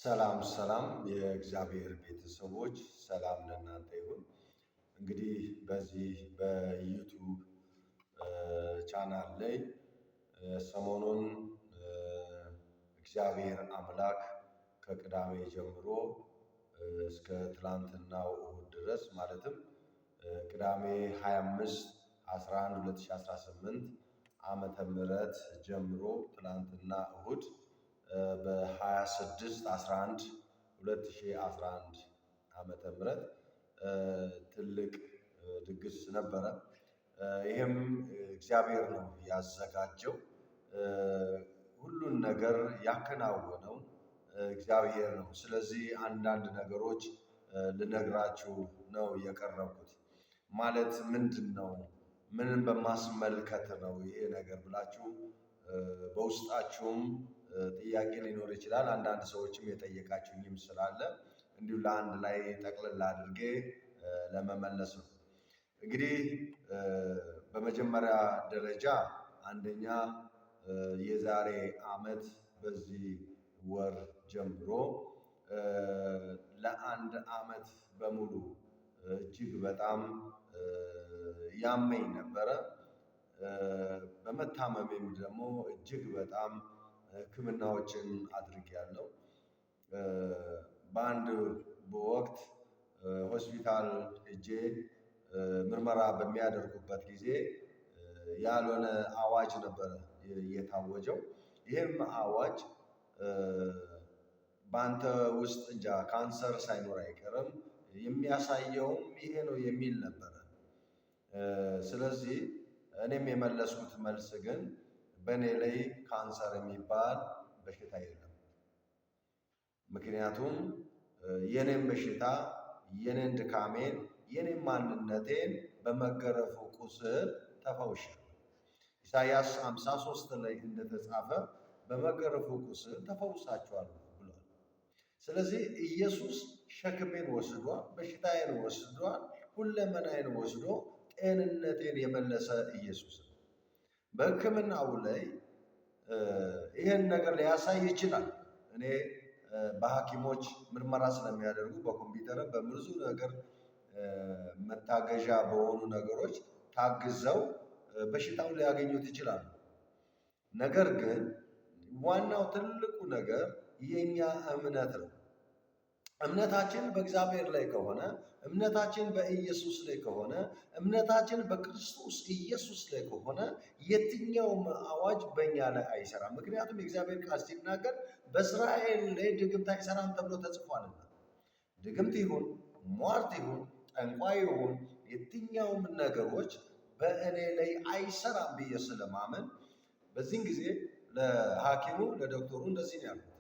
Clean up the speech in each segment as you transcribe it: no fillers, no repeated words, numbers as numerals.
ሰላም ሰላም የእግዚአብሔር ቤተሰቦች ሰላም ለእናንተ ይሁን። እንግዲህ በዚህ በዩቱብ ቻናል ላይ ሰሞኑን እግዚአብሔር አምላክ ከቅዳሜ ጀምሮ እስከ ትላንትናው እሁድ ድረስ ማለትም ቅዳሜ 25/11/2018 ዓመተ ምህረት ጀምሮ ትላንትና እሁድ በ26/11/2011 ዓመተ ምህረት ትልቅ ድግስ ነበረ። ይህም እግዚአብሔር ነው ያዘጋጀው። ሁሉን ነገር ያከናወነው እግዚአብሔር ነው። ስለዚህ አንዳንድ ነገሮች ልነግራችሁ ነው የቀረብኩት። ማለት ምንድን ነው? ምንን በማስመልከት ነው ይሄ ነገር ብላችሁ በውስጣችሁም ጥያቄ ሊኖር ይችላል። አንዳንድ ሰዎችም የጠየቃችሁኝም ስላለ እንዲሁ ለአንድ ላይ ጠቅልል አድርጌ ለመመለስ ነው። እንግዲህ በመጀመሪያ ደረጃ አንደኛ የዛሬ ዓመት በዚህ ወር ጀምሮ ለአንድ ዓመት በሙሉ እጅግ በጣም ያመኝ ነበረ። በመታመሜም ደግሞ እጅግ በጣም ሕክምናዎችን አድርጌያለሁ። በአንድ በወቅት ሆስፒታል ሄጄ ምርመራ በሚያደርጉበት ጊዜ ያልሆነ አዋጅ ነበረ የታወጀው። ይህም አዋጅ በአንተ ውስጥ እንጃ ካንሰር ሳይኖር አይቀርም የሚያሳየውም ይሄ ነው የሚል ነበረ። ስለዚህ እኔም የመለስኩት መልስ ግን በእኔ ላይ ካንሰር የሚባል በሽታ የለም። ምክንያቱም የኔን በሽታ የኔን ድካሜን የኔን ማንነቴን በመገረፉ ቁስል ተፈውሻለሁ። ኢሳይያስ 53 ላይ እንደተጻፈ በመገረፉ ቁስል ተፈውሳችኋል ብሏል። ስለዚህ ኢየሱስ ሸክሜን ወስዷል፣ በሽታዬን ወስዷል፣ ሁለመናዬን ወስዶ ጤንነቴን የመለሰ ኢየሱስ ነው። በሕክምናው ላይ ይህን ነገር ሊያሳይ ይችላል። እኔ በሐኪሞች ምርመራ ስለሚያደርጉ በኮምፒውተርም በብዙ ነገር መታገዣ በሆኑ ነገሮች ታግዘው በሽታውን ሊያገኙት ይችላሉ። ነገር ግን ዋናው ትልቁ ነገር የኛ እምነት ነው። እምነታችን በእግዚአብሔር ላይ ከሆነ፣ እምነታችን በኢየሱስ ላይ ከሆነ፣ እምነታችን በክርስቶስ ኢየሱስ ላይ ከሆነ የትኛውም አዋጅ በእኛ ላይ አይሰራም። ምክንያቱም የእግዚአብሔር ቃል ሲናገር በእስራኤል ላይ ድግምት አይሰራም ተብሎ ተጽፏልና። ድግምት ይሁን፣ ሟርት ይሁን፣ ጠንቋይ ይሁን የትኛውም ነገሮች በእኔ ላይ አይሰራም ብዬ ስለማመን በዚህን ጊዜ ለሐኪሙ ለዶክተሩ እንደዚህ ነው ያልኩት፣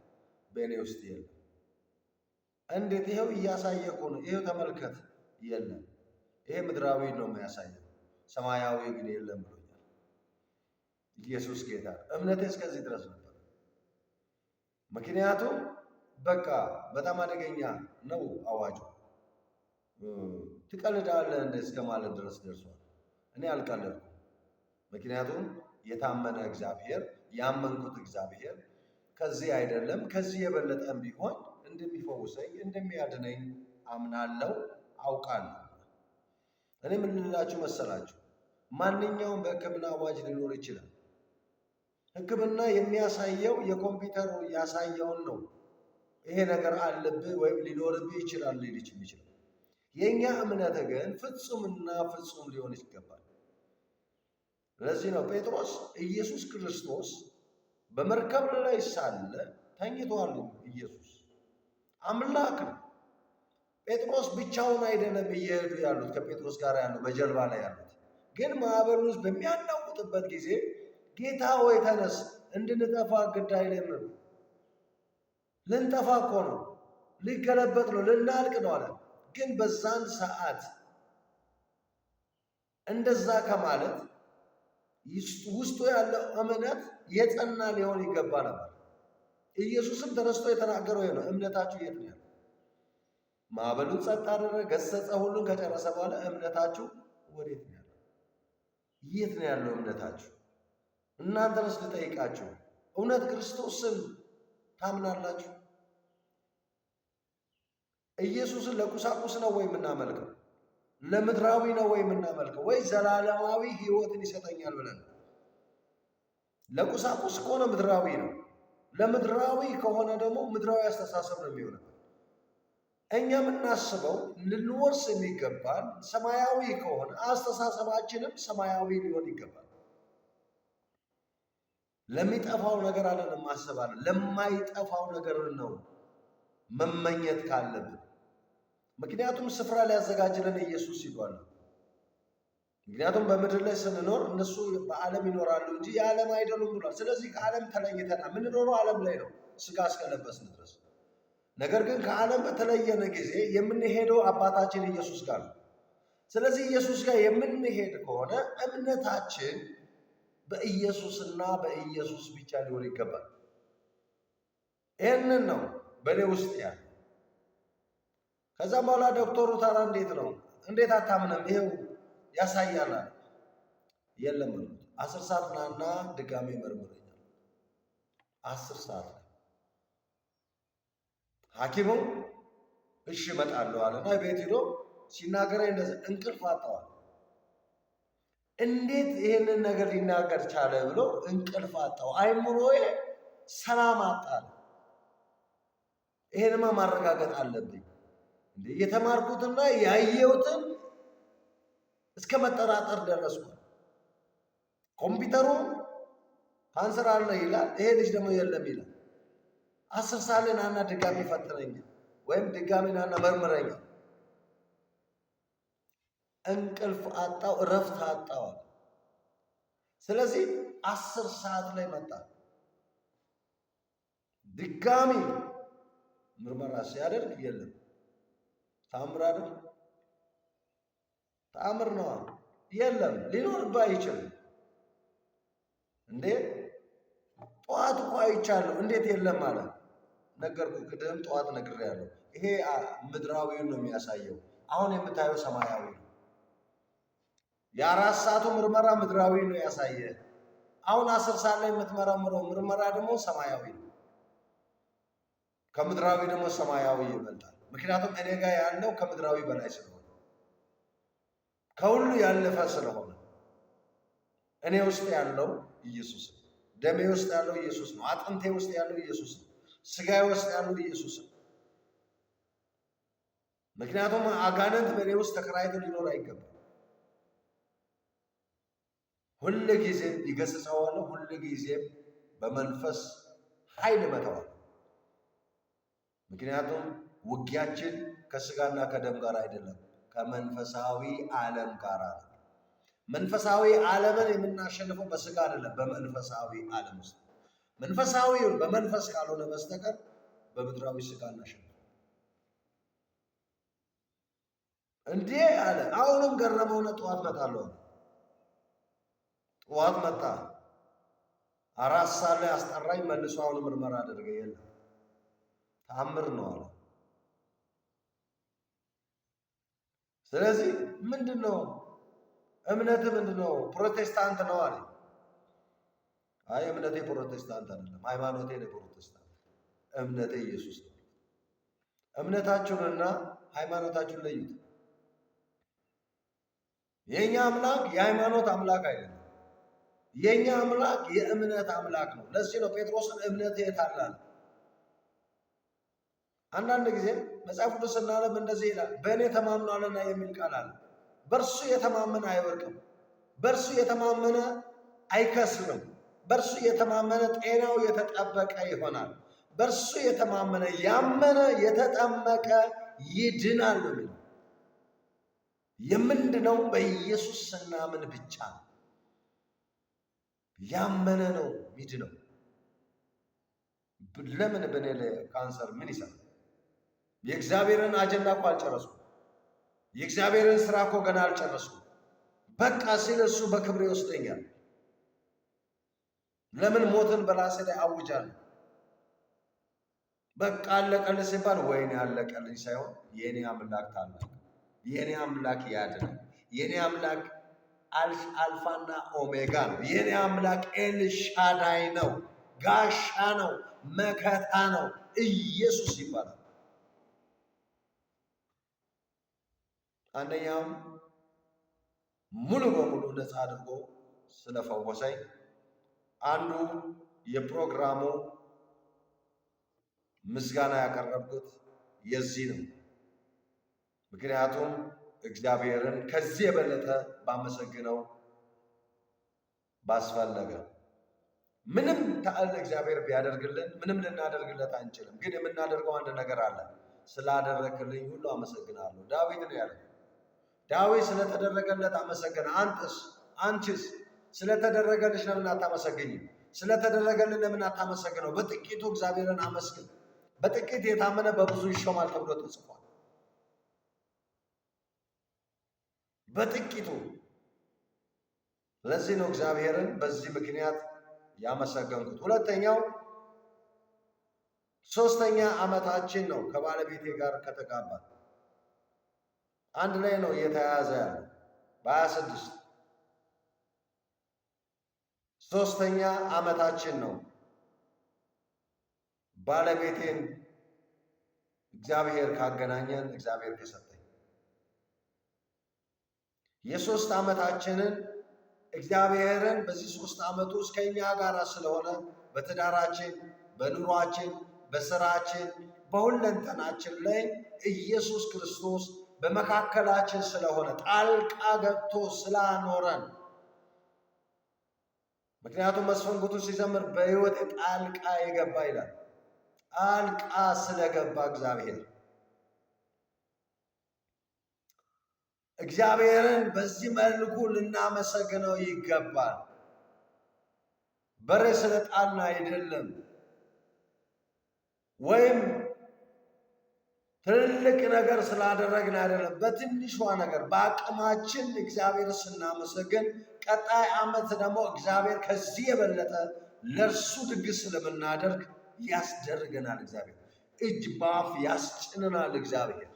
በእኔ ውስጥ የለም። እንዴት? ይኸው እያሳየ እኮ ነው። ይኸው ተመልከት፣ የለም። ይሄ ምድራዊ ነው የሚያሳየው፣ ሰማያዊ ግን የለም ብሎኛል። ኢየሱስ ጌታ። እምነቴ እስከዚህ ድረስ ነበር። ምክንያቱም በቃ በጣም አደገኛ ነው አዋጁ። ትቀልዳለህ እንደ እስከ ማለት ድረስ ደርሷል። እኔ አልቀለድኩም። ምክንያቱም የታመነ እግዚአብሔር ያመንኩት እግዚአብሔር ከዚህ አይደለም ከዚህ የበለጠም ቢሆን እንደሚፈውሰኝ እንደሚያድነኝ አምናለሁ፣ አውቃለሁ። እኔ ምን ልላችሁ መሰላችሁ? ማንኛውም በሕክምና አዋጅ ሊኖር ይችላል። ሕክምና የሚያሳየው የኮምፒውተሩ ያሳየውን ነው። ይሄ ነገር አለብህ ወይም ሊኖርብህ ይችላል ሊል ይችላል። የእኛ እምነት ግን ፍጹምና ፍጹም ሊሆን ይገባል። ለዚህ ነው ጴጥሮስ ኢየሱስ ክርስቶስ በመርከብ ላይ ሳለ ተኝቷል። ኢየሱስ አምላክ ነው። ጴጥሮስ ብቻውን አይደለም እየሄዱ ያሉት፣ ከጴጥሮስ ጋር ያሉ በጀልባ ላይ ያሉት። ግን ማዕበሉ ውስጥ በሚያናውጥበት ጊዜ ጌታ ሆይ ተነስ፣ እንድንጠፋ ግድ አይለንም። ልንጠፋ እኮ ነው፣ ሊገለበጥ ነው፣ ልናልቅ ነው አለ። ግን በዛን ሰዓት እንደዛ ከማለት ውስጡ ያለው እምነት የጸና ሊሆን ይገባ ነበር። ኢየሱስም ተነስቶ የተናገረው ይሄ ነው። እምነታችሁ የት ነው ያለው? ማዕበሉን ጸጥ አደረገ፣ ገሰጸ። ሁሉን ከጨረሰ በኋላ እምነታችሁ ወዴት ነው ያለው? የት ነው ያለው እምነታችሁ? እናንተንስ ልጠይቃችሁ፣ እውነት ክርስቶስን ታምናላችሁ? ኢየሱስን ለቁሳቁስ ነው ወይ የምናመልከው? ለምድራዊ ነው ወይ የምናመልከው? ወይ ዘላለማዊ ሕይወትን ይሰጠኛል ብለን? ለቁሳቁስ ከሆነ ምድራዊ ነው። ለምድራዊ ከሆነ ደግሞ ምድራዊ አስተሳሰብ ነው የሚሆነው። እኛ የምናስበው ልንወርስ የሚገባል ሰማያዊ ከሆነ አስተሳሰባችንም ሰማያዊ ሊሆን ይገባል። ለሚጠፋው ነገር አይደለም ማሰብ አለ፣ ለማይጠፋው ነገር ነው መመኘት ካለብን። ምክንያቱም ስፍራ ሊያዘጋጅልን ኢየሱስ ይሏል። ምክንያቱም በምድር ላይ ስንኖር እነሱ በዓለም ይኖራሉ እንጂ የዓለም አይደሉም ብሏል። ስለዚህ ከዓለም ተለይተናል። የምንኖረው ዓለም ላይ ነው ስጋ እስከለበስን ድረስ። ነገር ግን ከዓለም በተለየነ ጊዜ የምንሄደው አባታችን ኢየሱስ ጋር ነው። ስለዚህ ኢየሱስ ጋር የምንሄድ ከሆነ እምነታችን በኢየሱስና በኢየሱስ ብቻ ሊሆን ይገባል። ይህንን ነው በእኔ ውስጥ ያለ። ከዛም በኋላ ዶክተሩ ታራ እንዴት አታምንም? ይሄው ያሳያል። የለም 10 ሰዓት ናና ድጋሜ መርምረኛል። 10 ሰዓት ላይ ሐኪሙ እሺ እመጣለሁ አለና ቤት ሄዶ ሲናገረኝ እንደዚህ እንቅልፍ አጣዋል። እንዴት ይሄንን ነገር ሊናገር ቻለ ብሎ እንቅልፍ አጣው። አይምሮዬ ሰላም አጣል። ይሄንማ ማረጋገጥ አለብኝ። እንዴ የተማርኩትና ያየሁትን እስከ መጠራጠር ደረስኩ። ኮምፒውተሩ ካንሰር አለ ይላል፣ ይሄ ልጅ ደግሞ የለም ይላል። 10 ሰዓት ላይ ናና ድጋሚ ፈትነኝ ወይም ድጋሚ ናና መርምረኝ። እንቅልፍ አጣው፣ እረፍት አጣው። ስለዚህ 10 ሰዓት ላይ መጣ። ድጋሚ ምርመራ ሲያደርግ የለም። ታምር አይደል? ታምር ነው። የለም ሊኖርብህ አይችልም እንዴ? ጠዋት እኮ አይቻለሁ። እንዴት የለም ማለት ነገርኩ። ቅድም ጠዋት ነግሬያለሁ። ይሄ ምድራዊውን ነው የሚያሳየው። አሁን የምታየው ሰማያዊ ነው። የ4 ሰዓቱ ምርመራ ምድራዊ ነው ያሳየ። አሁን 10 ሰዓት ላይ የምትመረምረው ምርመራ ደግሞ ሰማያዊ ነው። ከምድራዊ ደግሞ ሰማያዊ ይበልጣል። ምክንያቱም እኔ ጋር ያለው ከምድራዊ በላይ ስለሆነ ከሁሉ ያለፈ ስለሆነ እኔ ውስጥ ያለው ኢየሱስ ነው። ደሜ ውስጥ ያለው ኢየሱስ ነው። አጥንቴ ውስጥ ያለው ኢየሱስ ነው። ስጋዬ ውስጥ ያለው ኢየሱስ ነው። ምክንያቱም አጋንንት በእኔ ውስጥ ተከራይቶ ሊኖር አይገባም። ሁል ጊዜም ይገስጸዋለሁ። ሁል ጊዜም በመንፈስ ኃይል እመታዋለሁ። ምክንያቱም ውጊያችን ከስጋና ከደም ጋር አይደለም፣ ከመንፈሳዊ ዓለም ጋር ነው። መንፈሳዊ ዓለምን የምናሸንፈው በስጋ አይደለም፣ በመንፈሳዊ ዓለም ውስጥ። መንፈሳዊውን በመንፈስ ካልሆነ በስተቀር በምድራዊ ስጋ እናሸንፈው። እንዴ አለ። አሁንም ገረመውና ጠዋት መጣለሁ። ጠዋት መጣ። 4 ሰዓት ላይ አስጠራኝ። መልሶ አሁን ምርመራ አደረገ። የለም ታምር ነው አለ። ስለዚህ ምንድነው እምነት? ምንድነው? ፕሮቴስታንት ነው አለ። አይ እምነቴ ፕሮቴስታንት አይደለም፣ ሃይማኖቴ ነው ፕሮቴስታንት። እምነቴ ኢየሱስ ነው። እምነታችሁንና ሃይማኖታችሁን ለዩት። የኛ አምላክ የሃይማኖት አምላክ አይደለም። የኛ አምላክ የእምነት አምላክ ነው። ለዚህ ነው ጴጥሮስን እምነት የት አለ? አንዳንድ ጊዜ መጽሐፍ ቅዱስ ስናነብ እንደዚህ ይላል፣ በእኔ ተማምኗልና የሚል ቃል አለ። በእርሱ የተማመነ አይወድቅም። በእርሱ የተማመነ አይከስርም። በእርሱ የተማመነ ጤናው የተጠበቀ ይሆናል። በእርሱ የተማመነ ያመነ የተጠመቀ ይድናል ነው የሚለው። የምንድነው? በኢየሱስ ስናምን ብቻ ነው። ያመነ ነው ሚድነው። ለምን በእኔ ላይ ካንሰር ምን ይሰራል? የእግዚአብሔርን አጀንዳ እኮ አልጨረስኩም። የእግዚአብሔርን ስራ እኮ ገና አልጨረስኩም። በቃ ሲል እሱ በክብሬ ይወስደኛል። ለምን ሞትን በራሴ ላይ አውጃለሁ? በቃ አለቀልህ ሲባል ወይኔ አለቀልኝ ሳይሆን የኔ አምላክ ታላቅ፣ የኔ አምላክ ያድናል። የኔ አምላክ አልፋና ኦሜጋ ነው። የኔ አምላክ ኤልሻዳይ ነው፣ ጋሻ ነው፣ መከታ ነው። ኢየሱስ ይባላል። አንደኛው ሙሉ በሙሉ ነፃ አድርጎ ስለፈወሰኝ፣ አንዱ የፕሮግራሙ ምስጋና ያቀረብኩት የዚህ ነው። ምክንያቱም እግዚአብሔርን ከዚህ የበለጠ ባመሰግነው ባስፈለገ። ምንም ታዕል እግዚአብሔር ቢያደርግልን ምንም ልናደርግለት አንችልም። ግን የምናደርገው አንድ ነገር አለ። ስላደረክልኝ ሁሉ አመሰግናለሁ። ዳዊት ነው ያለው። ዳዊት ስለተደረገለት አመሰገነ። አንቺስ ስለተደረገልሽ ለምን አታመሰግኝም? ስለተደረገልን ለምን አታመሰግነው? በጥቂቱ እግዚአብሔርን አመስግን። በጥቂት የታመነ በብዙ ይሾማል ተብሎ ተጽፏል። በጥቂቱ። ለዚህ ነው እግዚአብሔርን በዚህ ምክንያት ያመሰገንኩት። ሁለተኛው 3ኛ ዓመታችን ነው ከባለቤቴ ጋር ከተጋባን። አንድ ላይ ነው እየተያያዘ ያለው በ26 3ኛ ዓመታችን ነው። ባለቤቴን እግዚአብሔር ካገናኘን፣ እግዚአብሔር ከሰጠኝ የ3 ዓመታችንን እግዚአብሔርን በዚህ 3 ዓመት ውስጥ ከኛ ጋር ስለሆነ በትዳራችን፣ በኑሯችን፣ በስራችን፣ በሁለንተናችን ላይ ኢየሱስ ክርስቶስ በመካከላችን ስለሆነ ጣልቃ ገብቶ ስላኖረን። ምክንያቱም መስፍን ጉቱ ሲዘምር በሕይወት ጣልቃ የገባ ይላል። ጣልቃ ስለገባ እግዚአብሔርን በዚህ መልኩ ልናመሰግነው ይገባል። በሬ ስለጣልን አይደለም፣ ወይም ትልቅ ነገር ስላደረግን አይደለም። በትንሿ ነገር በአቅማችን እግዚአብሔር ስናመሰግን፣ ቀጣይ ዓመት ደግሞ እግዚአብሔር ከዚህ የበለጠ ለእርሱ ድግስ ስለምናደርግ ያስደርገናል። እግዚአብሔር እጅ በአፍ ያስጭንናል። እግዚአብሔር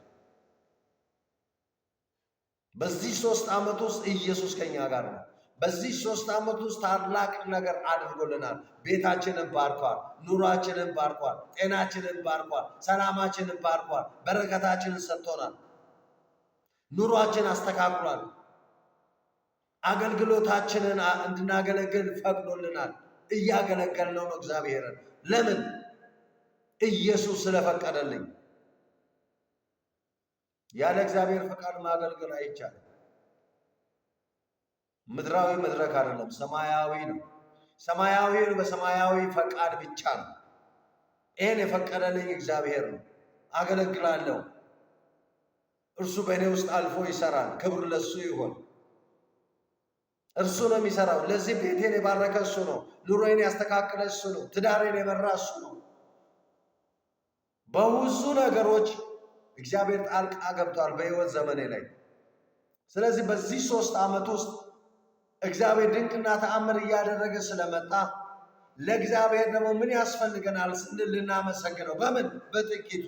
በዚህ 3 ዓመት ውስጥ ኢየሱስ ከኛ ጋር ነው። በዚህ 3 ዓመት ውስጥ ታላቅ ነገር አድርጎልናል። ቤታችንን ባርኳል፣ ኑሯችንን ባርኳል፣ ጤናችንን ባርኳል፣ ሰላማችንን ባርኳል፣ በረከታችንን ሰጥቶናል። ኑሯችን አስተካክሏል። አገልግሎታችንን እንድናገለግል ፈቅዶልናል። እያገለገልነው ነው እግዚአብሔርን። ለምን? ኢየሱስ ስለፈቀደልኝ። ያለ እግዚአብሔር ፈቃድ ማገልገል አይቻልም። ምድራዊ መድረክ አይደለም፣ ሰማያዊ ነው። ሰማያዊውን በሰማያዊ ፈቃድ ብቻ ነው። ይሄን የፈቀደልኝ እግዚአብሔር ነው። አገለግላለሁ። እርሱ በእኔ ውስጥ አልፎ ይሰራል። ክብር ለሱ ይሆን። እርሱ ነው የሚሰራው። ለዚህ ቤቴን የባረከ እሱ ነው። ኑሮዬን ያስተካከለ እሱ ነው። ትዳሬን የመራ እሱ ነው። በብዙ ነገሮች እግዚአብሔር ጣልቃ ገብቷል በሕይወት ዘመኔ ላይ። ስለዚህ በዚህ 3 ዓመት ውስጥ እግዚአብሔር ድንቅና ተአምር እያደረገ ስለመጣ ለእግዚአብሔር ደግሞ ምን ያስፈልገናል ስንል ልናመሰግነው። በምን? በጥቂቱ።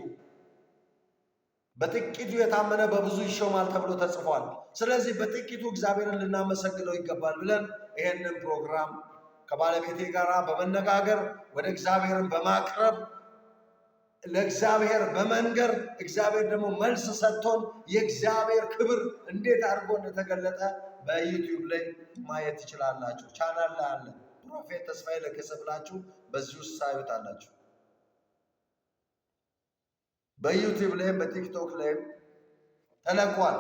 በጥቂቱ የታመነ በብዙ ይሾማል ተብሎ ተጽፏል። ስለዚህ በጥቂቱ እግዚአብሔርን ልናመሰግነው ይገባል ብለን ይሄንን ፕሮግራም ከባለቤቴ ጋር በመነጋገር ወደ እግዚአብሔርን በማቅረብ ለእግዚአብሔር በመንገር እግዚአብሔር ደግሞ መልስ ሰጥቶን የእግዚአብሔር ክብር እንዴት አድርጎ እንደተገለጠ በዩቲዩብ ላይ ማየት ትችላላችሁ። ቻናል ላይ አለ። ፕሮፌት ተስፋዬ ለገሰ ብላችሁ በዚህ ውስጥ ታዩታላችሁ። በዩቲዩብ ላይም በቲክቶክ ላይም ተለቋል።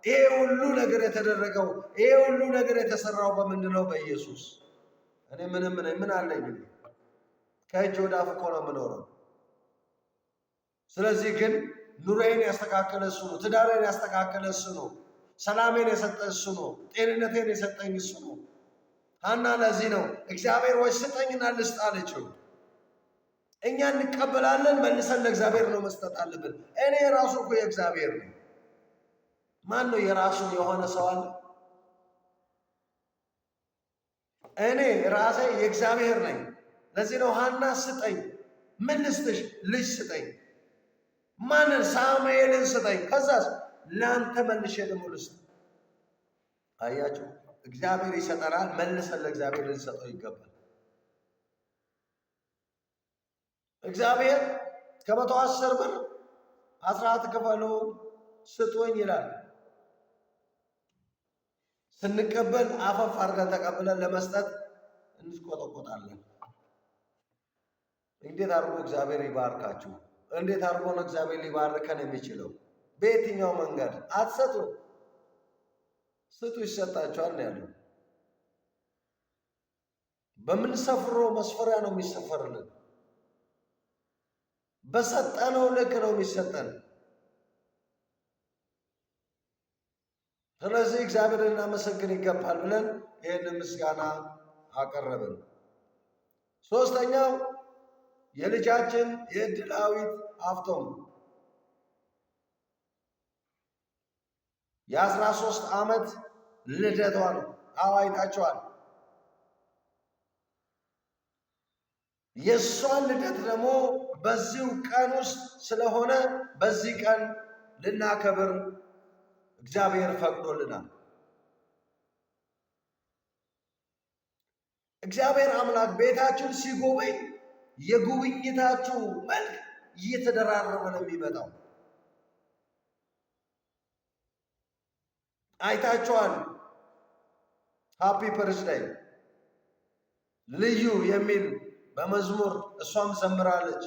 ይሄ ሁሉ ነገር የተደረገው፣ ይሄ ሁሉ ነገር የተሰራው በምንድን ነው? በኢየሱስ። እኔ ምን አለኝ? ከእጅ ወደ አፍ እኮ ነው የምኖረው። ስለዚህ ግን ኑሮዬን ያስተካከለ እሱ ነው። ትዳሬን ያስተካከለ እሱ ነው። ሰላሜን የሰጠ እሱ ነው። ጤንነቴን የሰጠኝ እሱ ነው። ሐና ለዚህ ነው እግዚአብሔር ወይ ስጠኝና ልስጥ አለችው። እኛ እንቀበላለን፣ መልሰን ለእግዚአብሔር ነው መስጠት አለብን። እኔ ራሱ እኮ የእግዚአብሔር ነኝ። ማን ነው የራሱ የሆነ ሰው አለ? እኔ ራሴ የእግዚአብሔር ነኝ። ለዚህ ነው ሐና ስጠኝ፣ ምን ልስጥሽ? ልጅ ስጠኝ። ማንን? ሳሙኤልን ስጠኝ። ከዛስ ለአንተ መልሼ ደግሞ ልስጥ። አያችሁ፣ እግዚአብሔር ይሰጠናል፣ መልሰን ለእግዚአብሔር ልንሰጠው ይገባል። እግዚአብሔር ከ110 ብር 10 ክፈሉ ስጡኝ ይላል። ስንቀበል አፈፍ አድርገን ተቀብለን ለመስጠት እንቆጠቆጣለን። እንዴት አድርጎ እግዚአብሔር ይባርካችሁ? እንዴት አድርጎ ነው እግዚአብሔር ሊባርከን የሚችለው? በየትኛው መንገድ? አትሰጡ፣ ስጡ ይሰጣችኋል ነው ያለው። በምንሰፍረው መስፈሪያ ነው የሚሰፈርልን። በሰጠነው ልክ ነው የሚሰጠን። ስለዚህ እግዚአብሔርን እናመሰግን ይገባል ብለን ይህንን ምስጋና አቀረብን። ሶስተኛው የልጃችን የዕድላዊት ሀብቶም የ13 ዓመት ልደቷ ነው። አይታችኋል። የእሷን ልደት ደግሞ በዚሁ ቀን ውስጥ ስለሆነ በዚህ ቀን ልናከብር እግዚአብሔር ፈቅዶልናል። እግዚአብሔር አምላክ ቤታችሁን ሲጎበኝ የጉብኝታችሁ መልክ እየተደራረበ ነው የሚመጣው። አይታችኋል። ሃፒ በርዝዴይ ልዩ የሚል በመዝሙር እሷም ዘምራለች።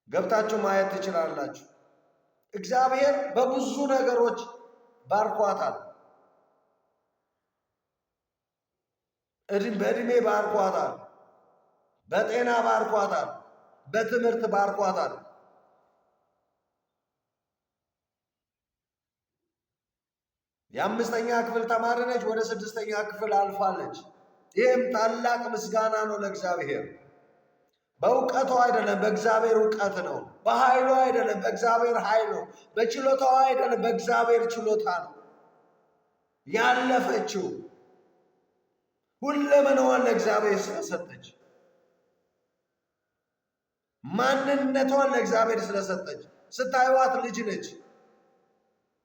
ገብታችሁ ማየት ትችላላችሁ። እግዚአብሔር በብዙ ነገሮች ባርኳታል። በእድሜ ባርኳታል፣ በጤና ባርኳታል፣ በትምህርት ባርኳታል። የ5ኛ ክፍል ተማሪ ነች፣ ወደ 6ኛ ክፍል አልፋለች። ይህም ታላቅ ምስጋና ነው ለእግዚአብሔር። በእውቀቷ አይደለም፣ በእግዚአብሔር እውቀት ነው። በኃይሏ አይደለም፣ በእግዚአብሔር ኃይል ነው። በችሎታዋ አይደለም፣ በእግዚአብሔር ችሎታ ነው ያለፈችው። ሁለመናዋን ለእግዚአብሔር ስለሰጠች፣ ማንነቷን ለእግዚአብሔር ስለሰጠች። ስታዩዋት ልጅ ነች፣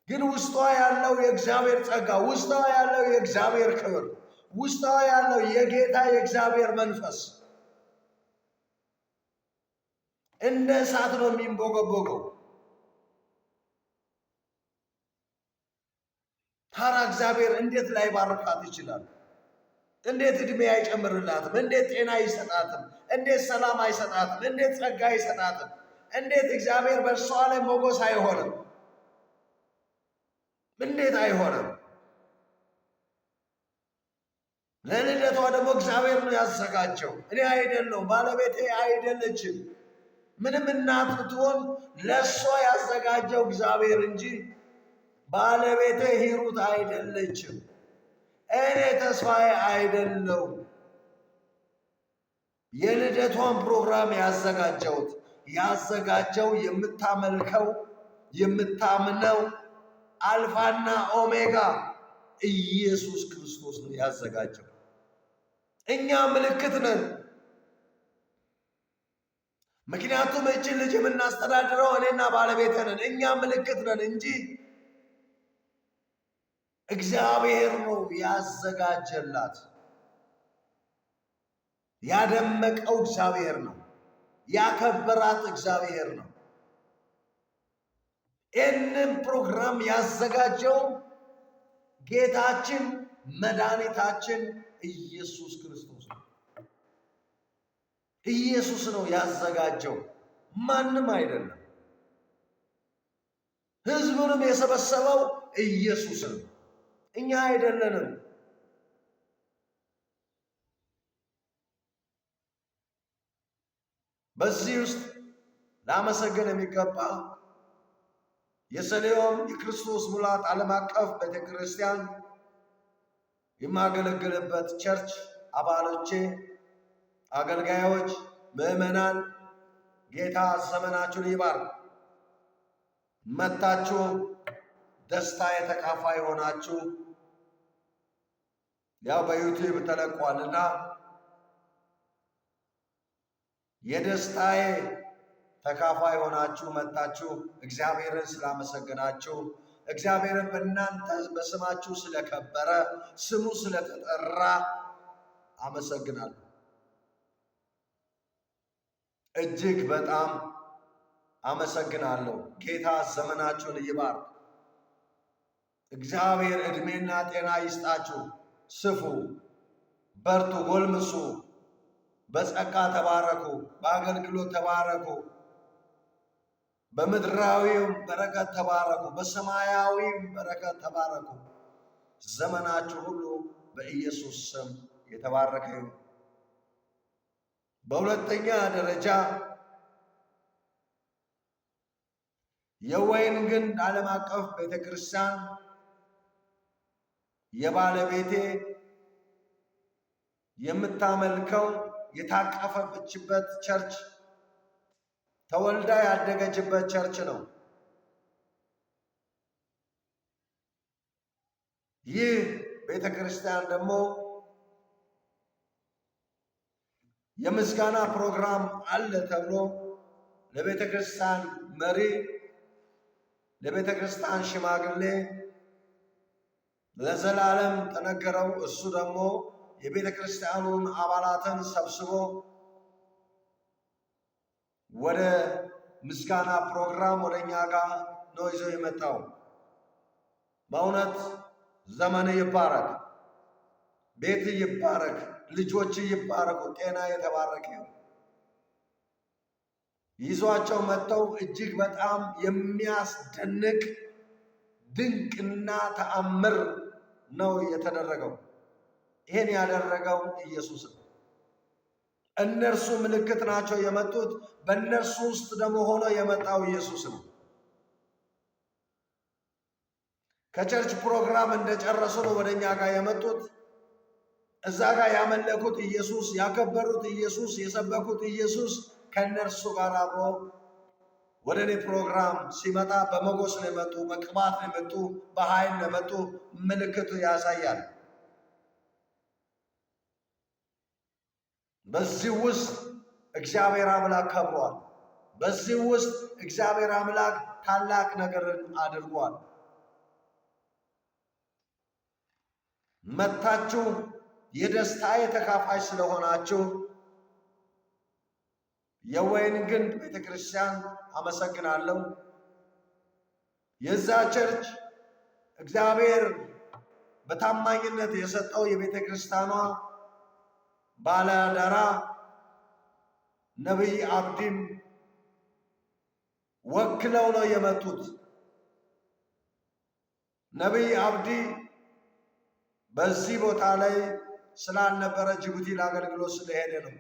ግን ውስጧ ያለው የእግዚአብሔር ጸጋ፣ ውስጧ ያለው የእግዚአብሔር ክብር፣ ውስጧ ያለው የጌታ የእግዚአብሔር መንፈስ እንደ እሳት ነው የሚንቦገቦገው። ታራ እግዚአብሔር እንዴት ላይ ባርካት ይችላል? እንዴት እድሜ አይጨምርላትም? እንዴት ጤና አይሰጣትም? እንዴት ሰላም አይሰጣትም? እንዴት ጸጋ አይሰጣትም? እንዴት እግዚአብሔር በእርሷ ላይ ሞገስ አይሆንም? እንዴት አይሆንም? ለልደቷ ደግሞ እግዚአብሔር ነው ያዘጋጀው። እኔ አይደለሁ፣ ባለቤቴ አይደለችም። ምንም እናት ብትሆን ለእሷ ያዘጋጀው እግዚአብሔር እንጂ ባለቤቴ ሂሩት አይደለችም። እኔ ተስፋዬ አይደለው። የልደቷን ፕሮግራም ያዘጋጀው የምታመልከው የምታምነው አልፋና ኦሜጋ ኢየሱስ ክርስቶስ ነው ያዘጋጀው። እኛ ምልክት ነን። ምክንያቱም እችን ልጅ የምናስተዳድረው እኔና ባለቤቴ ነን። እኛ ምልክት ነን እንጂ እግዚአብሔር ነው ያዘጋጀላት። ያደመቀው እግዚአብሔር ነው። ያከበራት እግዚአብሔር ነው። ይህንን ፕሮግራም ያዘጋጀው ጌታችን መድኃኒታችን ኢየሱስ ክርስቶስ ነው። ኢየሱስ ነው ያዘጋጀው፣ ማንም አይደለም። ሕዝቡንም የሰበሰበው ኢየሱስ ነው፣ እኛ አይደለንም። በዚህ ውስጥ ላመሰግን የሚገባ የሰሊሆም የክርስቶስ ሙላት ዓለም አቀፍ ቤተክርስቲያን የማገለግልበት ቸርች አባሎቼ፣ አገልጋዮች፣ ምዕመናን ጌታ ዘመናችሁን ይባርክ። መታችሁ ደስታ የተካፋይ ሆናችሁ ያው በዩቲዩብ ተለቋልና የደስታዬ ተካፋይ ሆናችሁ መጣችሁ እግዚአብሔርን ስላመሰገናችሁ፣ እግዚአብሔርን በእናንተ በስማችሁ ስለከበረ፣ ስሙ ስለተጠራ አመሰግናለሁ። እጅግ በጣም አመሰግናለሁ። ጌታ ዘመናችሁን ይባርክ። እግዚአብሔር ዕድሜና ጤና ይስጣችሁ። ስፉ፣ በርቱ፣ ጎልምሱ፣ በጸጋ ተባረኩ፣ በአገልግሎት ተባረኩ፣ በምድራዊም በረከት ተባረኩ፣ በሰማያዊም በረከት ተባረኩ። ዘመናችሁ ሁሉ በኢየሱስ ስም የተባረከ ይሁን። በሁለተኛ ደረጃ የወይን ግንድ ዓለም አቀፍ ቤተክርስቲያን የባለቤቴ የምታመልከው የታቀፈችበት ቸርች ተወልዳ ያደገችበት ቸርች ነው። ይህ ቤተክርስቲያን ደግሞ የምስጋና ፕሮግራም አለ ተብሎ ለቤተክርስቲያን መሪ፣ ለቤተክርስቲያን ሽማግሌ ለዘላለም ተነገረው። እሱ ደግሞ የቤተክርስቲያኑን አባላትን ሰብስቦ ወደ ምስጋና ፕሮግራም ወደኛ ጋር ነው ይዞ የመጣው። በእውነት ዘመን ይባረክ፣ ቤት ይባረክ፣ ልጆች ይባረኩ፣ ጤና የተባረከ ነው። ይዟቸው መጥተው እጅግ በጣም የሚያስደንቅ ድንቅና ተአምር ነው የተደረገው። ይሄን ያደረገው ኢየሱስ ነው። እነርሱ ምልክት ናቸው የመጡት፣ በእነርሱ ውስጥ ደግሞ ሆኖ የመጣው ኢየሱስ ነው። ከቸርች ፕሮግራም እንደጨረሱ ነው ወደኛ ጋር የመጡት። እዛ ጋር ያመለኩት ኢየሱስ፣ ያከበሩት ኢየሱስ፣ የሰበኩት ኢየሱስ ከእነርሱ ጋር አብሮ ወደ እኔ ፕሮግራም ሲመጣ በመጎስ ነው የመጡ፣ በቅባት ነው የመጡ፣ በኃይል ነው የመጡ። ምልክቱ ያሳያል። በዚህ ውስጥ እግዚአብሔር አምላክ ከብሯል። በዚህ ውስጥ እግዚአብሔር አምላክ ታላቅ ነገርን አድርጓል። መታችሁ የደስታዬ ተካፋይ ስለሆናችሁ የወይን ግንድ ቤተክርስቲያን አመሰግናለሁ። የዛ ቸርች እግዚአብሔር በታማኝነት የሰጠው የቤተክርስቲያኗ ባለአደራ ነቢይ አብዲም ወክለው ነው የመጡት። ነቢይ አብዲ በዚህ ቦታ ላይ ስላልነበረ ጅቡቲ ለአገልግሎት ስለሄደ ነው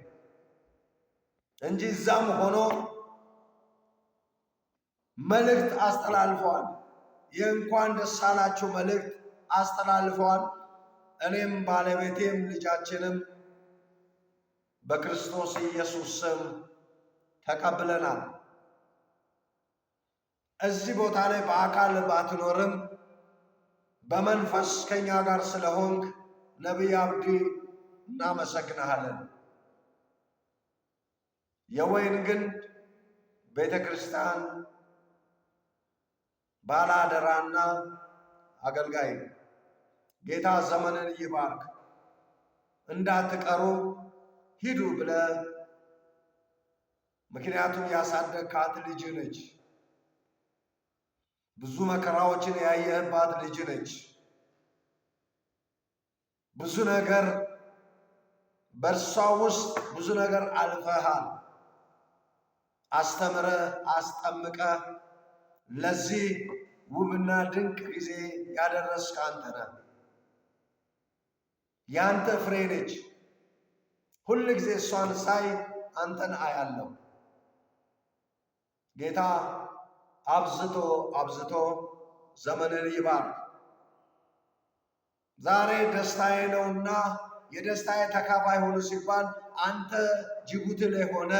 እንጂ እዛም ሆኖ መልእክት አስተላልፈዋል። የእንኳን ደስ አላችሁ መልእክት አስተላልፈዋል። እኔም ባለቤቴም ልጃችንም በክርስቶስ ኢየሱስ ስም ተቀብለናል። እዚህ ቦታ ላይ በአካል ባትኖርም በመንፈስ ከኛ ጋር ስለሆንክ ነቢይ አብዲ እናመሰግናለን። የወይን ግንድ ቤተ ክርስቲያን ባለአደራና አገልጋይ ጌታ ዘመንን ይባርክ። እንዳትቀሩ ሂዱ ብለ ምክንያቱም ያሳደግካት ልጅ ነች። ብዙ መከራዎችን ያየህባት ልጅ ነች። ብዙ ነገር በእርሷ ውስጥ ብዙ ነገር አልፈሃል። አስተምረህ አስጠምቀህ ለዚህ ውብና ድንቅ ጊዜ ያደረስክ አንተ ነህ። ያንተ ፍሬ ነች። ሁል ጊዜ እሷን ሳይ አንተን አያለው። ጌታ አብዝቶ አብዝቶ ዘመንን ይባርክ። ዛሬ ደስታዬ ነውና የደስታዬ ተካፋይ ሆኑ ሲባል አንተ ጅቡቲ ላይ ሆነ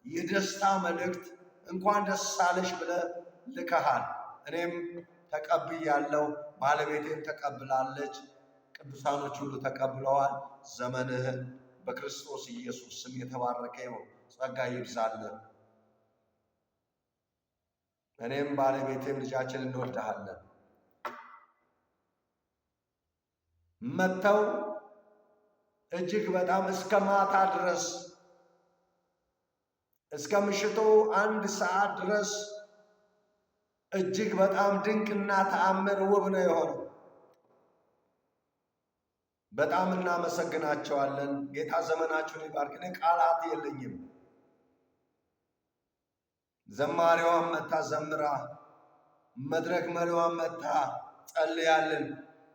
የደስታ መልእክት እንኳን ደስ አለሽ ብለህ ልከሃል። እኔም ተቀብያለሁ፣ ባለቤቴም ተቀብላለች፣ ቅዱሳኖች ሁሉ ተቀብለዋል። ዘመንህን በክርስቶስ ኢየሱስ ስም የተባረከ ይሁን። ጸጋ ይብዛልህ። እኔም ባለቤቴም ልጃችን እንወልድሃለን። መጥተው እጅግ በጣም እስከ ማታ ድረስ እስከ ምሽቱ 1 ሰዓት ድረስ እጅግ በጣም ድንቅና ተአምር ውብ ነው የሆነው። በጣም እናመሰግናቸዋለን። ጌታ ዘመናችሁን ይባርክ። እኔ ቃላት የለኝም። ዘማሪዋን መታ ዘምራ፣ መድረክ መሪዋን መታ ጸልያልን።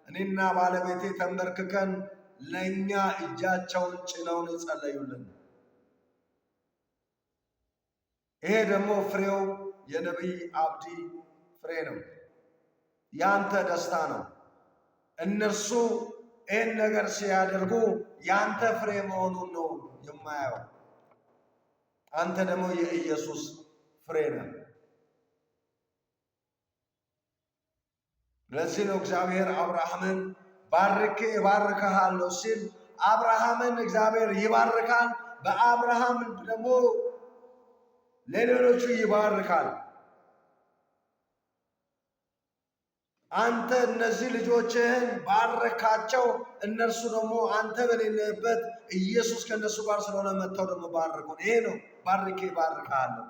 እኔና ባለቤቴ ተንበርክከን ለእኛ እጃቸውን ጭነውን ጸለዩልን። ይሄ ደግሞ ፍሬው የነቢይ አብዲ ፍሬ ነው። ያንተ ደስታ ነው። እነርሱ ይህን ነገር ሲያደርጉ ያንተ ፍሬ መሆኑን ነው የማየው። አንተ ደግሞ የኢየሱስ ፍሬ ነህ። ለዚህ ነው እግዚአብሔር አብርሃምን ባርኬ እባርክሃለሁ ሲል አብርሃምን እግዚአብሔር ይባርካል። በአብርሃም ደግሞ ለሌሎቹ ይባርካል። አንተ እነዚህ ልጆችህን ባረካቸው፣ እነርሱ ደግሞ አንተ በሌለበት ኢየሱስ ከእነሱ ጋር ስለሆነ መጥተው ደግሞ ባረኩን። ይሄ ነው ባርኬ እባርክሃለሁ።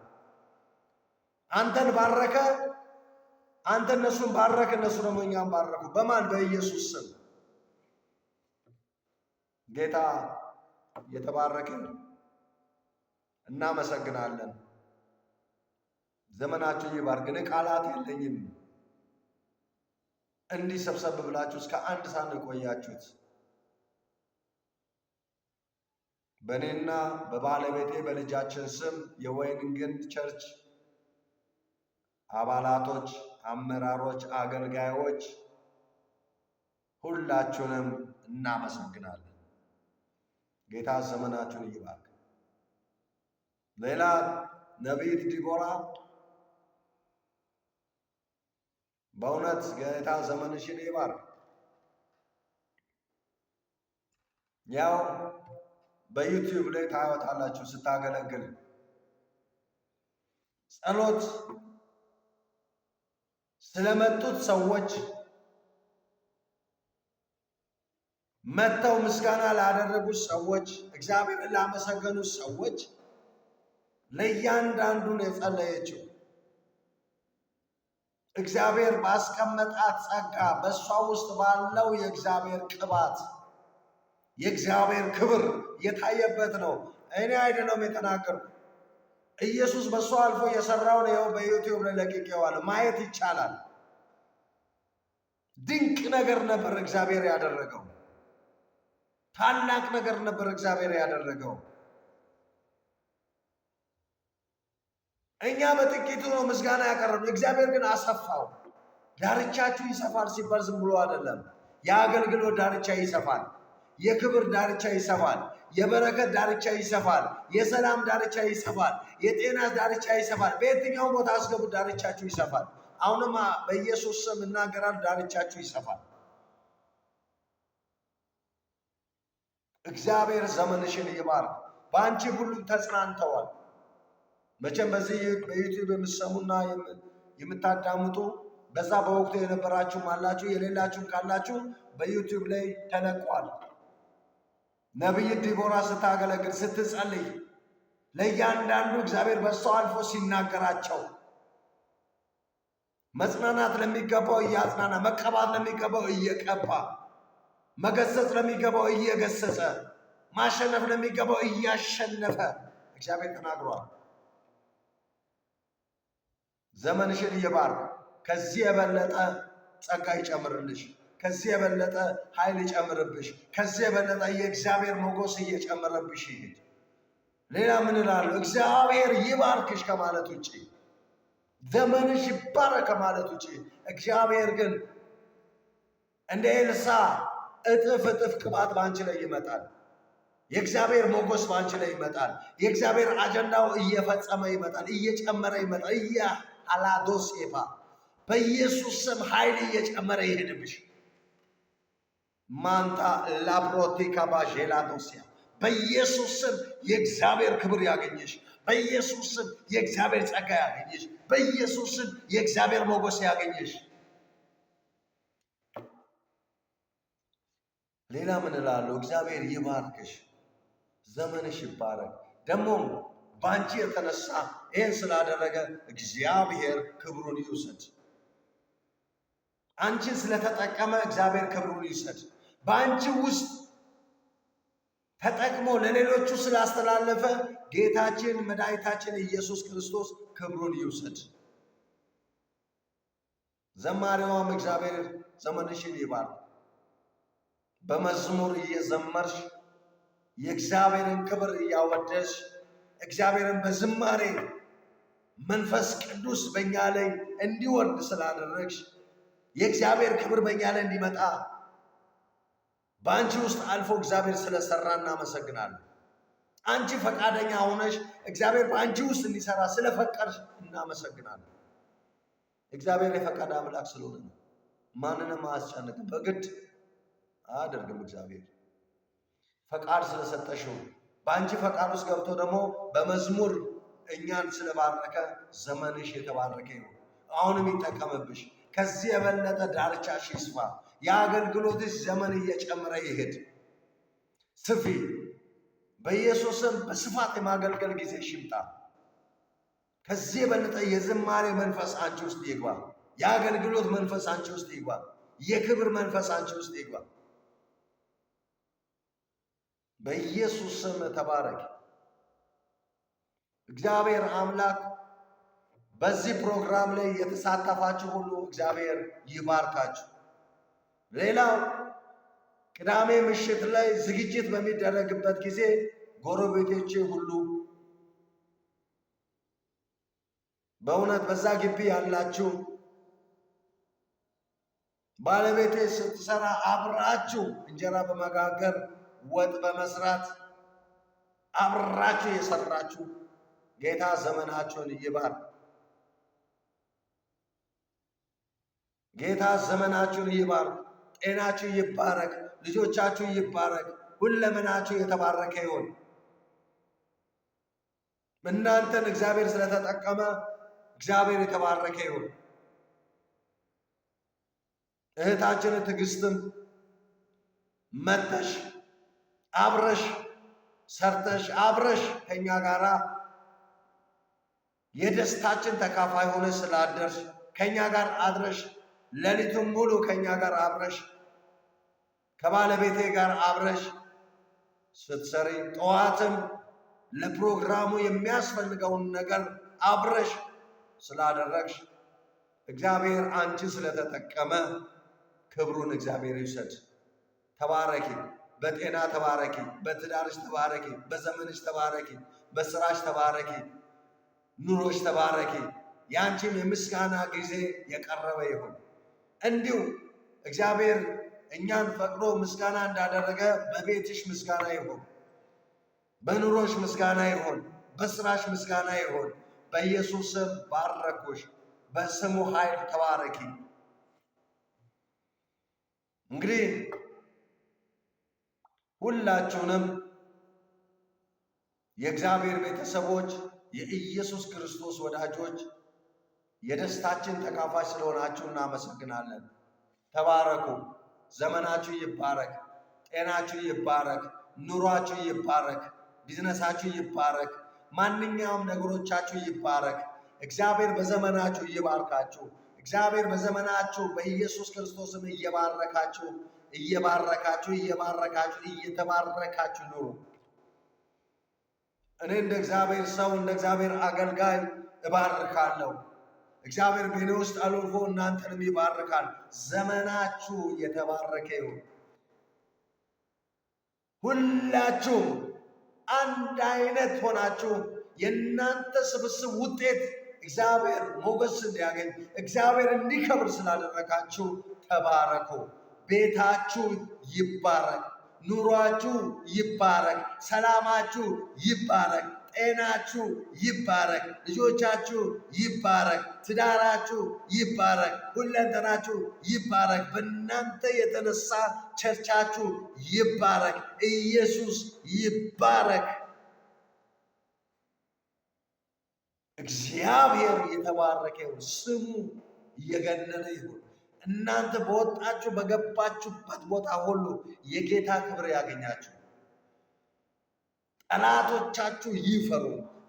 አንተን ባረከ፣ አንተ እነሱን ባረክ፣ እነሱ ደግሞ እኛም ባረኩ። በማን? በኢየሱስ ስም። ጌታ የተባረከ። እናመሰግናለን። ዘመናችሁ ይባርክ። እኔ ቃላት የለኝም። እንዲህ ሰብሰብ ብላችሁ እስከ አንድ ሰዓት ነው የቆያችሁት። በእኔና በባለቤቴ በልጃችን ስም የወይን ግንድ ቸርች አባላቶች፣ አመራሮች፣ አገልጋዮች ሁላችሁንም እናመሰግናለን። ጌታ ዘመናችሁን ይባርክ። ሌላ ነቢይት ዲቦራ በእውነት ጌታ ዘመንሽን ይባርክ። ያው በዩቲዩብ ላይ ታዩታላችሁ ስታገለግል። ጸሎት ስለመጡት ሰዎች መጥተው ምስጋና ላደረጉት ሰዎች፣ እግዚአብሔርን ላመሰገኑት ሰዎች ለእያንዳንዱን የጸለየችው እግዚአብሔር ባስቀመጣት ጸጋ በእሷ ውስጥ ባለው የእግዚአብሔር ቅባት የእግዚአብሔር ክብር የታየበት ነው። እኔ አይደለም የተናገርኩ። ኢየሱስ በእሷ አልፎ የሰራውን ይኸው በዩቲዩብ ላይ ለቅቄዋለሁ። ማየት ይቻላል። ድንቅ ነገር ነበር እግዚአብሔር ያደረገው። ታላቅ ነገር ነበር እግዚአብሔር ያደረገው። እኛ በጥቂቱ ነው ምስጋና ያቀረብነው። እግዚአብሔር ግን አሰፋው። ዳርቻችሁ ይሰፋል ሲባል ዝም ብሎ አይደለም። የአገልግሎት ዳርቻ ይሰፋል። የክብር ዳርቻ ይሰፋል። የበረከት ዳርቻ ይሰፋል። የሰላም ዳርቻ ይሰፋል። የጤና ዳርቻ ይሰፋል። በየትኛው ቦታ አስገቡ፣ ዳርቻችሁ ይሰፋል። አሁንማ በኢየሱስ ስም እናገራለሁ፣ ዳርቻችሁ ይሰፋል። እግዚአብሔር ዘመንሽን ይባርክ። በአንቺ ሁሉም ተጽናንተዋል። መቼም በዚህ በዩቲዩብ የምትሰሙና የምታዳምጡ በዛ በወቅቱ የነበራችሁም አላችሁ፣ የሌላችሁም ካላችሁ በዩቲዩብ ላይ ተለቋል። ነቢይ ዲቦራ ስታገለግል ስትጸልይ ለእያንዳንዱ እግዚአብሔር በሷ አልፎ ሲናገራቸው መጽናናት ለሚገባው እያጽናና፣ መቀባት ለሚገባው እየቀባ፣ መገሰጽ ለሚገባው እየገሰጸ፣ ማሸነፍ ለሚገባው እያሸነፈ እግዚአብሔር ተናግሯል። ዘመንሽን ይባርክ። ከዚህ የበለጠ ጸጋ ይጨምርልሽ። ከዚህ የበለጠ ኃይል ይጨምርብሽ። ከዚህ የበለጠ የእግዚአብሔር ሞገስ እየጨመረብሽ ይሄድ። ሌላ ምን እላለሁ? እግዚአብሔር ይባርክሽ ከማለት ውጭ፣ ዘመንሽ ይባረክ ከማለት ውጭ፣ እግዚአብሔር ግን እንደ ኤልሳ እጥፍ እጥፍ ቅባት በአንቺ ላይ ይመጣል። የእግዚአብሔር ሞገስ በአንቺ ላይ ይመጣል። የእግዚአብሔር አጀንዳው እየፈጸመ ይመጣል፣ እየጨመረ ይመጣል። አላዶሴፋ በኢየሱስ ስም ኃይል እየጨመረ ይሄድብሽ። ማንታ ላፕሮቲካ ባዤላዶሲያ በኢየሱስ ስም የእግዚአብሔር ክብር ያገኘሽ። በኢየሱስ ስም የእግዚአብሔር ጸጋ ያገኘሽ። በኢየሱስ ስም የእግዚአብሔር ሞገስ ያገኘሽ። ሌላ ምን እላለሁ? እግዚአብሔር ይባርክሽ፣ ዘመንሽ ይባረክ። ደግሞም በአንቺ የተነሳ ይህን ስላደረገ እግዚአብሔር ክብሩን ይውሰድ። አንቺን ስለተጠቀመ እግዚአብሔር ክብሩን ይውሰድ። በአንቺ ውስጥ ተጠቅሞ ለሌሎቹ ስላስተላለፈ ጌታችን መድኃኒታችን ኢየሱስ ክርስቶስ ክብሩን ይውሰድ። ዘማሪዋም እግዚአብሔር ዘመንሽን ይባርክ። በመዝሙር እየዘመርሽ የእግዚአብሔርን ክብር እያወደሽ እግዚአብሔርን በዝማሬ መንፈስ ቅዱስ በእኛ ላይ እንዲወርድ ስላደረግሽ የእግዚአብሔር ክብር በእኛ ላይ እንዲመጣ በአንቺ ውስጥ አልፎ እግዚአብሔር ስለሰራ እናመሰግናለን። አንቺ ፈቃደኛ ሆነሽ እግዚአብሔር በአንቺ ውስጥ እንዲሰራ ስለፈቀድሽ እናመሰግናለን። እግዚአብሔር የፈቃድ አምላክ ስለሆነ ነው። ማንንም አያስጨንቅም፣ በግድ አያደርግም። እግዚአብሔር ፈቃድ ስለሰጠሽው በአንቺ ፈቃድ ውስጥ ገብቶ ደግሞ በመዝሙር እኛን ስለባረከ ዘመንሽ የተባረከ ነው። አሁንም ይጠቀምብሽ። ከዚህ የበለጠ ዳርቻሽ ይስፋ። የአገልግሎትሽ ዘመን እየጨመረ ይሄድ። ስፊ። በኢየሱስም በስፋት የማገልገል ጊዜ ይምጣ። ከዚህ የበለጠ የዝማሬ መንፈስ አንቺ ውስጥ ይግባ። የአገልግሎት መንፈስ አንቺ ውስጥ ይግባ። የክብር መንፈስ አንቺ ውስጥ ይግባ። በኢየሱስ ስም ተባረክ። እግዚአብሔር አምላክ በዚህ ፕሮግራም ላይ የተሳተፋችሁ ሁሉ እግዚአብሔር ይባርካችሁ። ሌላው ቅዳሜ ምሽት ላይ ዝግጅት በሚደረግበት ጊዜ ጎረቤቶቼ ሁሉ በእውነት በዛ ግቢ ያላችሁ ባለቤቴ ስትሰራ አብራችሁ እንጀራ በመጋገር ወጥ በመስራት አብራችሁ የሰራችሁ ጌታ ዘመናችሁን ይባርክ። ጌታ ዘመናችሁን ይባርክ። ጤናችሁ ይባረክ። ልጆቻችሁ ይባረክ። ሁለመናችሁ የተባረከ ይሁን። እናንተን እግዚአብሔር ስለተጠቀመ እግዚአብሔር የተባረከ ይሁን። እህታችንን ትዕግስትም መተሽ አብረሽ ሰርተሽ አብረሽ ከኛ ጋራ የደስታችን ተካፋይ ሆነ ስላደርሽ ከኛ ጋር አድረሽ ሌሊቱን ሙሉ ከኛ ጋር አብረሽ ከባለቤቴ ጋር አብረሽ ስትሰሪ ጠዋትም ለፕሮግራሙ የሚያስፈልገውን ነገር አብረሽ ስላደረግሽ እግዚአብሔር አንቺ ስለተጠቀመ ክብሩን እግዚአብሔር ይውሰድ። ተባረኪ። በጤና ተባረኪ። በትዳርሽ ተባረኪ። በዘመንሽ ተባረኪ። በስራሽ ተባረኪ። ኑሮሽ ተባረኪ። ያንቺም የምስጋና ጊዜ የቀረበ ይሁን። እንዲሁ እግዚአብሔር እኛን ፈቅዶ ምስጋና እንዳደረገ በቤትሽ ምስጋና ይሁን። በኑሮሽ ምስጋና ይሁን። በስራሽ ምስጋና ይሁን። በኢየሱስ ስም ባረኩሽ። በስሙ ኃይል ተባረኪ። እንግዲህ ሁላችሁንም የእግዚአብሔር ቤተሰቦች፣ የኢየሱስ ክርስቶስ ወዳጆች የደስታችን ተካፋይ ስለሆናችሁ እናመሰግናለን። ተባረኩ። ዘመናችሁ ይባረክ። ጤናችሁ ይባረክ። ኑሯችሁ ይባረክ። ቢዝነሳችሁ ይባረክ። ማንኛውም ነገሮቻችሁ ይባረክ። እግዚአብሔር በዘመናችሁ ይባርካችሁ። እግዚአብሔር በዘመናችሁ በኢየሱስ ክርስቶስም እየባረካችሁ እየተባረካችሁ ኑሩ። እኔ እንደ እግዚአብሔር ሰው እንደ እግዚአብሔር አገልጋይ እባርካለሁ። እግዚአብሔር በእኔ ውስጥ አልፎ እናንተንም ይባርካል። ዘመናችሁ የተባረከ ይሁን። ሁላችሁም አንድ አይነት ሆናችሁ የእናንተ ስብስብ ውጤት እግዚአብሔር ሞገስ እንዲያገኝ እግዚአብሔር እንዲከብር ስላደረጋችሁ ተባረኩ። ቤታችሁ ይባረክ። ኑሯችሁ ይባረክ። ሰላማችሁ ይባረክ። ጤናችሁ ይባረክ። ልጆቻችሁ ይባረክ። ትዳራችሁ ይባረክ። ሁለንተናችሁ ይባረክ። በእናንተ የተነሳ ቸርቻችሁ ይባረክ። ኢየሱስ ይባረክ። እግዚአብሔር የተባረከ ይሁን። ስሙ እየገነነ ይሁን። እናንተ በወጣችሁ በገባችሁበት ቦታ ሁሉ የጌታ ክብር ያገኛችሁ። ጠላቶቻችሁ ይፈሩ።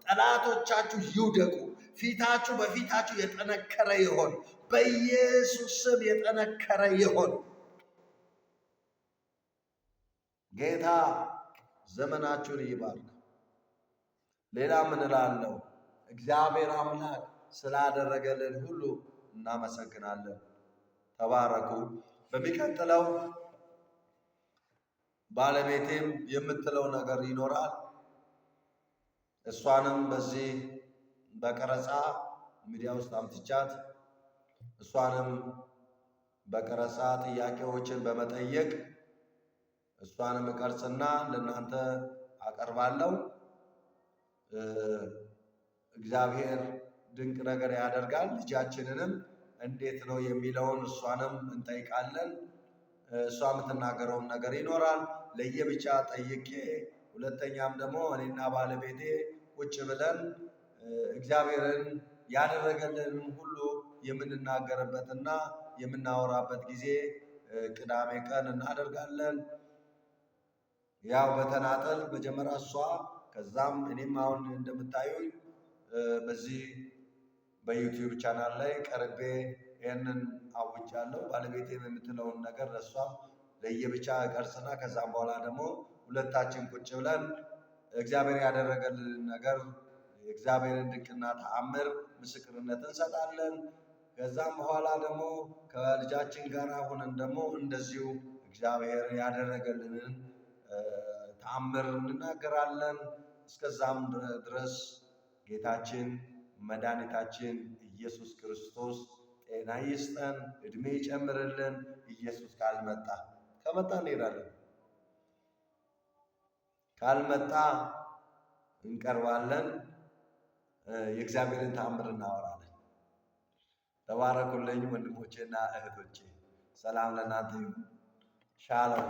ጠላቶቻችሁ ይውደቁ። ፊታችሁ በፊታችሁ የጠነከረ ይሆን። በኢየሱስ ስም የጠነከረ ይሁን። ጌታ ዘመናችሁን ይባርክ። ሌላ ምን እላለሁ? እግዚአብሔር አምላክ ስላደረገልን ሁሉ እናመሰግናለን። ተባረኩ። በሚቀጥለው ባለቤቴም የምትለው ነገር ይኖራል። እሷንም በዚህ በቀረጻ ሚዲያ ውስጥ አምጥቻት እሷንም በቀረጻ ጥያቄዎችን በመጠየቅ እሷንም እቀርጽና ለእናንተ አቀርባለሁ። እግዚአብሔር ድንቅ ነገር ያደርጋል። ልጃችንንም እንዴት ነው የሚለውን እሷንም እንጠይቃለን። እሷ የምትናገረውን ነገር ይኖራል። ለየብቻ ጠይቄ ሁለተኛም ደግሞ እኔና ባለቤቴ ቁጭ ብለን እግዚአብሔርን ያደረገልን ሁሉ የምንናገርበትና የምናወራበት ጊዜ ቅዳሜ ቀን እናደርጋለን። ያው በተናጠል መጀመሪያ እሷ ከዛም እኔም አሁን እንደምታዩኝ በዚህ በዩቲዩብ ቻናል ላይ ቀርቤ ይህንን አውጃለሁ። ባለቤቴም የምትለውን ነገር ለእሷም ለየብቻ ቀርጽና ከዛም በኋላ ደግሞ ሁለታችን ቁጭ ብለን እግዚአብሔር ያደረገልን ነገር የእግዚአብሔርን ድንቅና ተአምር ምስክርነት እንሰጣለን። ከዛም በኋላ ደግሞ ከልጃችን ጋር ሆነን ደግሞ እንደዚሁ እግዚአብሔር ያደረገልንን ተአምር እንናገራለን። እስከዛም ድረስ ጌታችን መድኃኒታችን ኢየሱስ ክርስቶስ ጤና ይስጠን፣ እድሜ ይጨምርልን። ኢየሱስ ከመጣ እንሄዳለን፣ ካልመጣ እንቀርባለን። የእግዚአብሔርን ተአምር እናወራለን። ተባረኩልኝ ወንድሞቼና እህቶቼ። ሰላም ለእናንተ ይሁን። ሻሎም